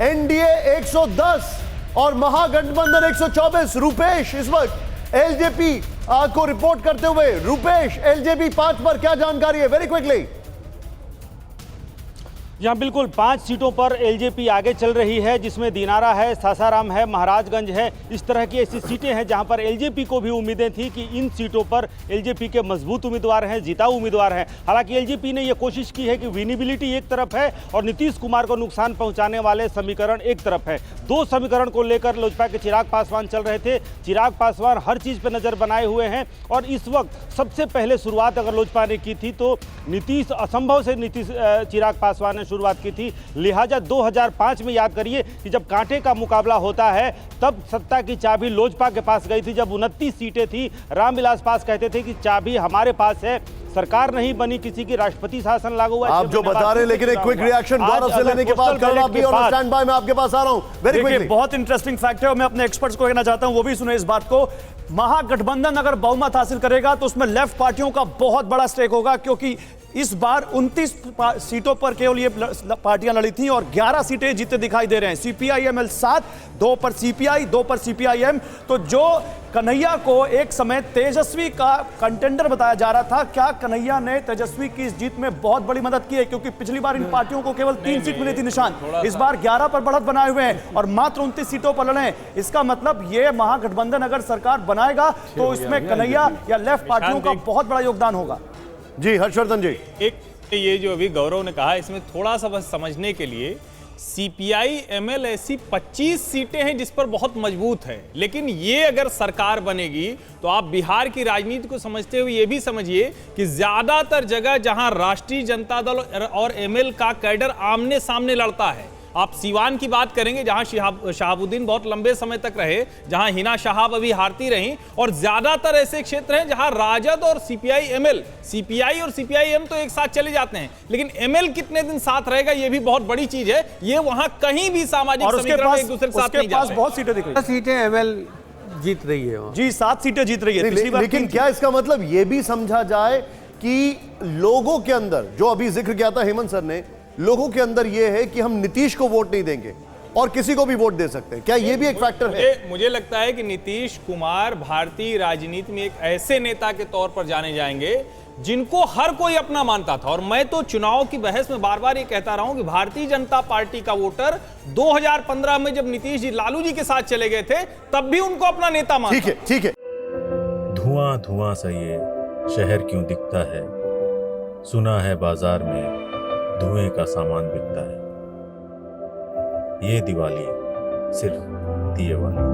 NDA 110 और महागठबंधन 124। रुपेश इस वक्त एलजेपी को रिपोर्ट करते हुए। रुपेश, एलजेपी 5 पर क्या जानकारी है? Very quickly. यहाँ बिल्कुल 5 सीटों पर एलजेपी आगे चल रही है, जिसमें दिनारा है, सासाराम है, महाराजगंज है। इस तरह की ऐसी सीटें हैं जहाँ पर एलजेपी को भी उम्मीदें थी कि इन सीटों पर एलजेपी के मजबूत उम्मीदवार हैं, जिताऊ उम्मीदवार हैं। हालांकि एलजेपी ने यह कोशिश की है कि विनिबिलिटी एक तरफ है और नीतीश कुमार को नुकसान पहुंचाने वाले समीकरण एक तरफ है। 2 समीकरण को लेकर लोजपा के चिराग पासवान चल रहे थे। चिराग पासवान हर चीज़ पर नजर बनाए हुए हैं और इस वक्त सबसे पहले शुरुआत अगर लोजपा ने की थी तो असंभव से चिराग पासवान ने शुरुआत की थी। लिहाजा 2005 में याद करिए कि जब कांटे का मुकाबला होता है तब सत्ता की चाबी लोजपा के पास गई थी। जब 29 सीटें थी, रामविलास पास कहते थे कि चाबी हमारे पास है, सरकार नहीं बनी, किसी की राष्ट्रपति शासन लागू हुआ। आप जो बता रहे हैं, लेकिन एक क्विक रिएक्शन गौरव से लेने के बाद करना भी और स्टैंड बाय में आपके पास आ रहा हूं। Very quickly. बहुत इंटरेस्टिंग फैक्ट है और मैं अपने एक्सपर्ट्स को कहना चाहता हूं वो भी सुने इस बात को। महागठबंधन अगर बहुमत हासिल करेगा तो उसमें लेफ्ट पार्टियों का बहुत बड़ा स्टेक होगा, क्योंकि इस बार 29 सीटों पर केवल ये पार्टियां लड़ी थी और 11 सीटें जीते दिखाई दे रहे हैं। सीपीआईएमएल 7, 2 पर सीपीआई, 2 पर सीपीआईएम। तो जो कन्हैया को एक समय तेजस्वी का कंटेंडर बताया जा रहा था, क्या कन्हैया ने तेजस्वी की इस जीत में बहुत बड़ी मदद की है? क्योंकि पिछली बार इन पार्टियों को केवल 3 सीट मिली थी निशान, इस बार 11 पर बढ़त बनाए हुए हैं और मात्र 29 सीटों पर लड़े। इसका मतलब ये महागठबंधन अगर सरकार बनाएगा तो इसमें कन्हैया या लेफ्ट पार्टियों का बहुत बड़ा योगदान होगा। जी हर्षवर्धन जी, एक ये जो अभी गौरव ने कहा, इसमें थोड़ा सा बस समझने के लिए, सीपीआई-एमएल ऐसी 25 सीटें हैं जिस पर बहुत मजबूत है, लेकिन ये अगर सरकार बनेगी तो आप बिहार की राजनीति को समझते हुए ये भी समझिए कि ज्यादातर जगह जहां राष्ट्रीय जनता दल और एमएल का कैडर आमने सामने लड़ता है। आप सीवान की बात करेंगे जहां शहाबुद्दीन बहुत लंबे समय तक रहे, जहां हिना शहाब अभी हारती रहीं, और ज्यादातर ऐसे क्षेत्र हैं जहां राजद और सीपीआई एमएल, सीपीआई और सीपीआईएम तो एक साथ चले जाते हैं, लेकिन एमएल कितने दिन साथ रहेगा ये भी बहुत बड़ी चीज है। ये वहां कहीं भी सामाजिक समीकरण एक दूसरे के साथ नहीं जाते। बहुत सीटें दिख रही हैं। सीटें एमएल जीत रही है जी, 7 सीटें जीत रही है। लेकिन क्या इसका मतलब यह भी समझा जाए कि लोगों के अंदर, जो अभी जिक्र किया था हेमंत सर ने, लोगों के अंदर यह है कि हम नीतीश को वोट नहीं देंगे और किसी को भी वोट दे सकते हैं? क्या यह भी एक फैक्टर है? मुझे लगता है कि नीतीश कुमार भारतीय राजनीति में एक ऐसे नेता के तौर पर जाने जाएंगे जिनको हर कोई अपना मानता था। और मैं तो चुनाव की बहस में बार बार ये कहता रहा हूं कि भारतीय जनता पार्टी का वोटर 2015 में जब नीतीश जी लालू जी के साथ चले गए थे तब भी उनको अपना नेता मानता। ठीक है, ठीक है। धुआं धुआं सा ये शहर क्यों दिखता है, सुना है बाजार में धुएं का सामान बिकता है, ये दिवाली सिर्फ दिए वाली।